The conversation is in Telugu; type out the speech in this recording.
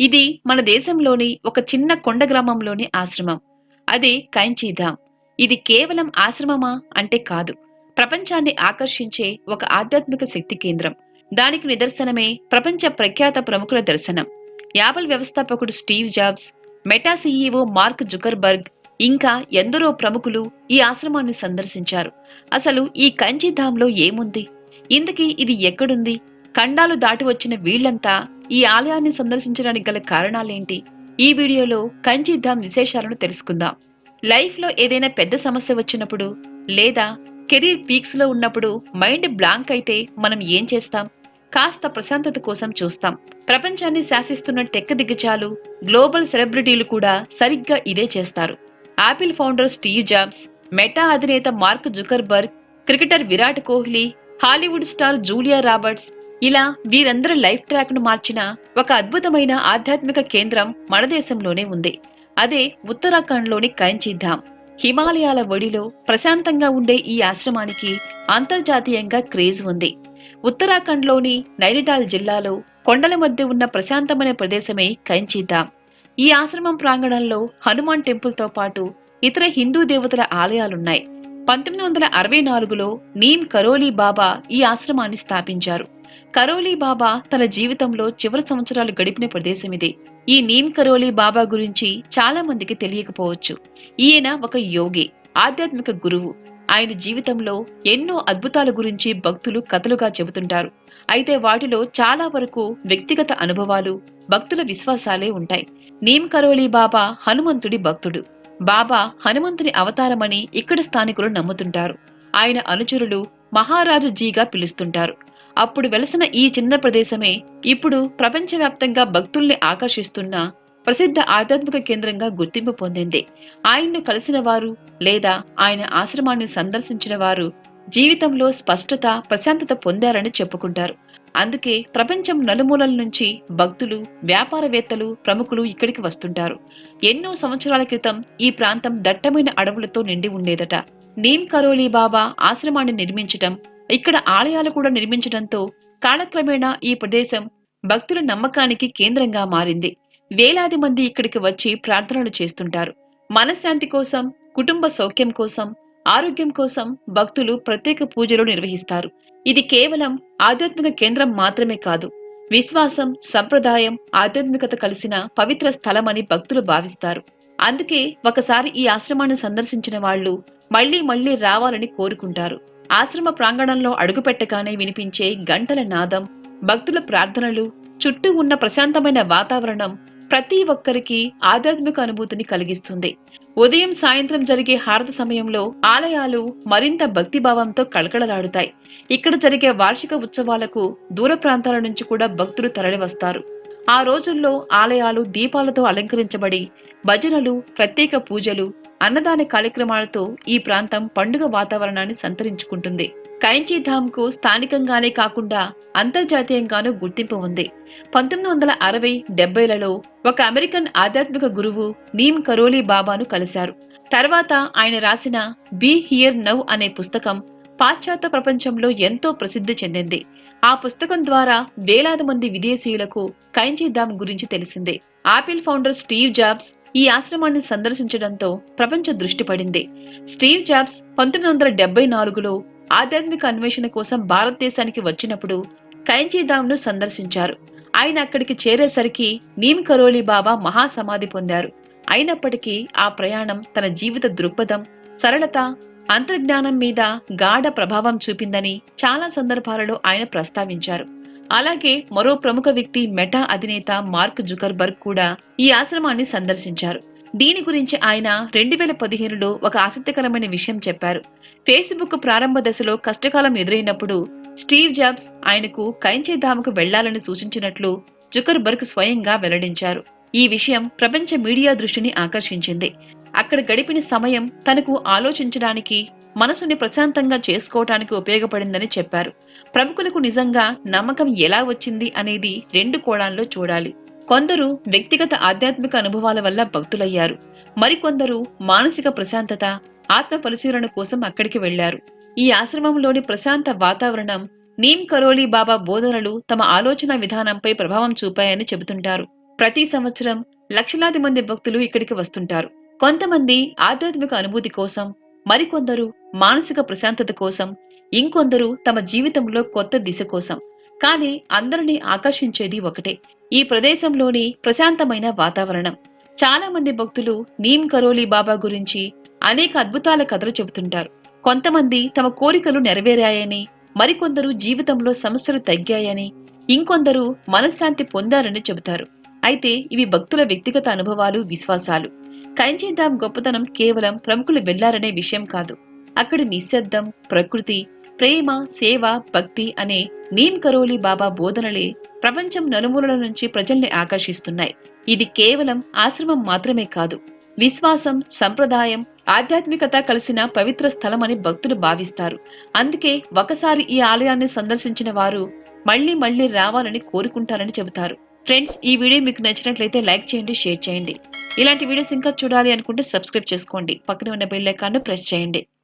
ఇది మన దేశంలోని ఒక చిన్న కొండ గ్రామంలోని ఆశ్రమం. అదే కైంచీధామ్. ఇది కేవలం ఆశ్రమమా అంటే కాదు. ప్రపంచాన్ని ఆకర్షించే ఒక ఆధ్యాత్మిక శక్తి కేంద్రం. దానికి నిదర్శనమే ప్రపంచ ప్రఖ్యాత ప్రముఖుల దర్శనం. యాపిల్ వ్యవస్థాపకుడు Steve Jobs, meta CEO mark Zuckerberg, ఇంకా ఎందరో ప్రముఖులు ఈ ఆశ్రమాన్ని సందర్శించారు. అసలు ఈ కంచీధామ్లో ఏముంది? ఇంతకీ ఇది ఎక్కడుంది? ఖండాలు దాటి వచ్చిన వీళ్లంతా ఈ ఆలయాన్ని సందర్శించడానికి గల కారణాలేంటి? ఈ వీడియోలో కంచీధామ్ విశేషాలను తెలుసుకుందాం. లైఫ్ లో ఏదైనా పెద్ద సమస్య వచ్చినప్పుడు, లేదా కెరీర్ పీక్స్ లో ఉన్నప్పుడు మైండ్ బ్లాంక్ అయితే మనం ఏం చేస్తాం? కాస్త ప్రశాంతత కోసం చూస్తాం. ప్రపంచాన్ని శాసిస్తున్న టెక్ దిగ్గజాలు, గ్లోబల్ సెలబ్రిటీలు కూడా సరిగ్గా ఇదే చేస్తారు. Apple founder Steve Jobs, Meta అధినేత Mark Zuckerberg, cricketer Virat Kohli, Hollywood star Julia Roberts, ఇలా వీరందరి లైఫ్ ట్రాక్ ను మార్చిన ఒక అద్భుతమైన ఆధ్యాత్మిక కేంద్రం మన దేశంలోనే ఉంది. అదే ఉత్తరాఖండ్లోని కైంచీధామ్. హిమాలయాల ఒడిలో ప్రశాంతంగా ఉండే ఈ ఆశ్రమానికి అంతర్జాతీయంగా క్రేజ్ ఉంది. ఉత్తరాఖండ్లోని నైనిటాల్ జిల్లాలో కొండల మధ్య ఉన్న ప్రశాంతమైన ప్రదేశమే కైంచీధామ్. ఈ ఆశ్రమం ప్రాంగణంలో హనుమాన్ టెంపుల్తో పాటు ఇతర హిందూ దేవతల ఆలయాలున్నాయి. 1964లో నీమ్ కరోలీ బాబా ఈ ఆశ్రమాన్ని స్థాపించారు. కరోలీ బాబా తన జీవితంలో చివరి సంవత్సరాలు గడిపిన ప్రదేశమిది. ఈ నీమ్ కరోలీ బాబా గురించి చాలా మందికి తెలియకపోవచ్చు. ఈయన ఒక యోగి, ఆధ్యాత్మిక గురువు. ఆయన జీవితంలో ఎన్నో అద్భుతాల గురించి భక్తులు కథలుగా చెబుతుంటారు. అయితే వాటిలో చాలా వరకు వ్యక్తిగత అనుభవాలు, భక్తుల విశ్వాసాలే ఉంటాయి. నీమ్ కరోలీ బాబా హనుమంతుడి భక్తుడు. బాబా హనుమంతుని అవతారమని ఇక్కడ స్థానికులు నమ్ముతుంటారు. ఆయన అనుచరులు మహారాజు జీగా పిలుస్తుంటారు. అప్పుడు వెలసిన ఈ చిన్న ప్రదేశమే ఇప్పుడు ప్రపంచవ్యాప్తంగా భక్తుల్ని ఆకర్షిస్తున్న ప్రసిద్ధ ఆధ్యాత్మిక కేంద్రంగా గుర్తింపు పొందింది. ఆయన్ను కలిసిన వారు, లేదా ఆయన ఆశ్రమాన్ని సందర్శించిన వారు జీవితంలో స్పష్టత, ప్రశాంతత పొందారని చెప్పుకుంటారు. అందుకే ప్రపంచం నలుమూలల నుంచి భక్తులు, వ్యాపారవేత్తలు, ప్రముఖులు ఇక్కడికి వస్తుంటారు. ఎన్నో సంవత్సరాల క్రితం ఈ ప్రాంతం దట్టమైన అడవులతో నిండి ఉండేదట. నీమ్ కరోలీ బాబా ఆశ్రమాన్ని నిర్మించటం, ఇక్కడ ఆలయాలు కూడా నిర్మించడంతో కాలక్రమేణా ఈ ప్రదేశం భక్తుల నమ్మకానికి కేంద్రంగా మారింది. వేలాది మంది ఇక్కడికి వచ్చి ప్రార్థనలు చేస్తుంటారు. మనశ్శాంతి కోసం, కుటుంబ సౌఖ్యం కోసం, ఆరోగ్యం కోసం భక్తులు ప్రత్యేక పూజలు నిర్వహిస్తారు. ఇది కేవలం ఆధ్యాత్మిక కేంద్రం మాత్రమే కాదు, విశ్వాసం, సంప్రదాయం, ఆధ్యాత్మికత కలిసిన పవిత్ర స్థలమని భక్తులు భావిస్తారు. అందుకే ఒకసారి ఈ ఆశ్రమాన్ని సందర్శించిన వాళ్ళు మళ్లీ మళ్లీ రావాలని కోరుకుంటారు. ఆశ్రమ ప్రాంగణంలో అడుగుపెట్టగానే వినిపించే గంటల నాదం, భక్తుల ప్రార్థనలు, చుట్టూ ఉన్న ప్రశాంతమైన వాతావరణం ప్రతి ఒక్కరికి ఆధ్యాత్మిక అనుభూతిని కలిగిస్తుంది. ఉదయం, సాయంత్రం జరిగే హారతి సమయంలో ఆలయాలు మరింత భక్తిభావంతో కళకళలాడుతాయి. ఇక్కడ జరిగే వార్షిక ఉత్సవాలకు దూర ప్రాంతాల నుంచి కూడా భక్తులు తరలివస్తారు. ఆ రోజుల్లో ఆలయాలు దీపాలతో అలంకరించబడి భజనలు, ప్రత్యేక పూజలు, అన్నదాన కార్యక్రమాలతో ఈ ప్రాంతం పండుగ వాతావరణాన్ని సంతరించుకుంటుంది. కైంచీధామ్ కు స్థానికంగానే కాకుండా అంతర్జాతీయంగానూ గుర్తింపు ఉంది. 1960-70లలో ఒక అమెరికన్ ఆధ్యాత్మిక గురువు నీమ్ కరోలీ బాబాను కలిశారు. తర్వాత ఆయన రాసిన బీ హియర్ నౌ అనే పుస్తకం పాశ్చాత్య ప్రపంచంలో ఎంతో ప్రసిద్ధి చెందింది. ఆ పుస్తకం ద్వారా వేలాది మంది విదేశీయులకు కైంచీధామ్ గురించి తెలిసింది. ఆపిల్ ఫౌండర్ స్టీవ్ జాబ్స్ ఈ ఆశ్రమాన్ని సందర్శించడంతో ప్రపంచ దృష్టి పడింది. స్టీవ్ జాబ్స్ 1974లో ఆధ్యాత్మిక అన్వేషణ కోసం భారతదేశానికి వచ్చినప్పుడు కైంచీధామ్ ను సందర్శించారు. ఆయన అక్కడికి చేరేసరికి నీమ్ కరోలీ బాబా మహాసమాధి పొందారు. అయినప్పటికీ ఆ ప్రయాణం తన జీవిత దృక్పథం, సరళత, అంతర్జ్ఞానం మీద గాఢ ప్రభావం చూపిందని చాలా సందర్భాలలో ఆయన ప్రస్తావించారు. అలాగే మరో ప్రముఖ వ్యక్తి మెటా అధినేత మార్క్ జుకర్బర్గ్ కూడా ఈ ఆశ్రమాన్ని సందర్శించారు. దీని గురించి ఆయన 2015లో ఒక ఆసక్తికరమైన విషయం చెప్పారు. ఫేస్బుక్ ప్రారంభ దశలో కష్టకాలం ఎదురైనప్పుడు స్టీవ్ జాబ్స్ ఆయనకు కైంచీధామ్కు వెళ్లాలని సూచించినట్లు జుకర్బర్గ్ స్వయంగా వెల్లడించారు. ఈ విషయం ప్రపంచ మీడియా దృష్టిని ఆకర్షించింది. అక్కడ గడిపిన సమయం తనకు ఆలోచించడానికి, మనసుని ప్రశాంతంగా చేసుకోవటానికి ఉపయోగపడిందని చెప్పారు. ప్రముఖులకు నిజంగా నమ్మకం ఎలా వచ్చింది అనేది రెండు కోణాల్లో చూడాలి. కొందరు వ్యక్తిగత ఆధ్యాత్మిక అనుభవాల వల్ల భక్తులయ్యారు. మరికొందరు మానసిక ప్రశాంతత, ఆత్మ పరిశీలన కోసం అక్కడికి వెళ్లారు. ఈ ఆశ్రమంలోని ప్రశాంత వాతావరణం, నీమ్ కరోలీ బాబా బోధనలు తమ ఆలోచన విధానంపై ప్రభావం చూపాయని చెబుతుంటారు. ప్రతి సంవత్సరం లక్షలాది మంది భక్తులు ఇక్కడికి వస్తుంటారు. కొంతమంది ఆధ్యాత్మిక అనుభూతి కోసం, మరికొందరు మానసిక ప్రశాంతత కోసం, ఇంకొందరు తమ జీవితంలో కొత్త దిశ కోసం. కానీ అందరినీ ఆకర్షించేది ఒకటే, ఈ ప్రదేశంలోని ప్రశాంతమైన వాతావరణం. చాలా మంది భక్తులు నీమ్ కరోలి బాబా గురించి అనేక అద్భుతాల కథలు చెబుతుంటారు. కొంతమంది తమ కోరికలు నెరవేరాయని, మరికొందరు జీవితంలో సమస్యలు తగ్గాయని, ఇంకొందరు మనశ్శాంతి పొందారని చెబుతారు. అయితే ఇవి భక్తుల వ్యక్తిగత అనుభవాలు, విశ్వాసాలు. కంచీధామ్ గొప్పతనం కేవలం ప్రముఖులు వెళ్లారనే విషయం కాదు. అక్కడి నిశ్శబ్దం, ప్రకృతి, ప్రేమ, సేవ, భక్తి అనే నీమ్ కరోలి బాబా బోధనలే ప్రపంచం నలుమూలల నుంచి ప్రజల్ని ఆకర్షిస్తున్నాయి. ఇది కేవలం ఆశ్రమం మాత్రమే కాదు, విశ్వాసం, సంప్రదాయం, ఆధ్యాత్మికత కలిసిన పవిత్ర స్థలమని భక్తులు భావిస్తారు. అందుకే ఒకసారి ఈ ఆలయాన్ని సందర్శించిన వారు మళ్లీ మళ్లీ రావాలని కోరుకుంటారని చెబుతారు. ఫ్రెండ్స్, ఈ వీడియో మీకు నచ్చినట్లయితే లైక్ చేయండి, షేర్ చేయండి. ఇలాంటి వీడియోస్ ఇంకా చూడాలి అనుకుంటే సబ్స్క్రైబ్ చేసుకోండి. పక్కనే ఉన్న బెల్ ఐకాన్ను ప్రెస్ చేయండి.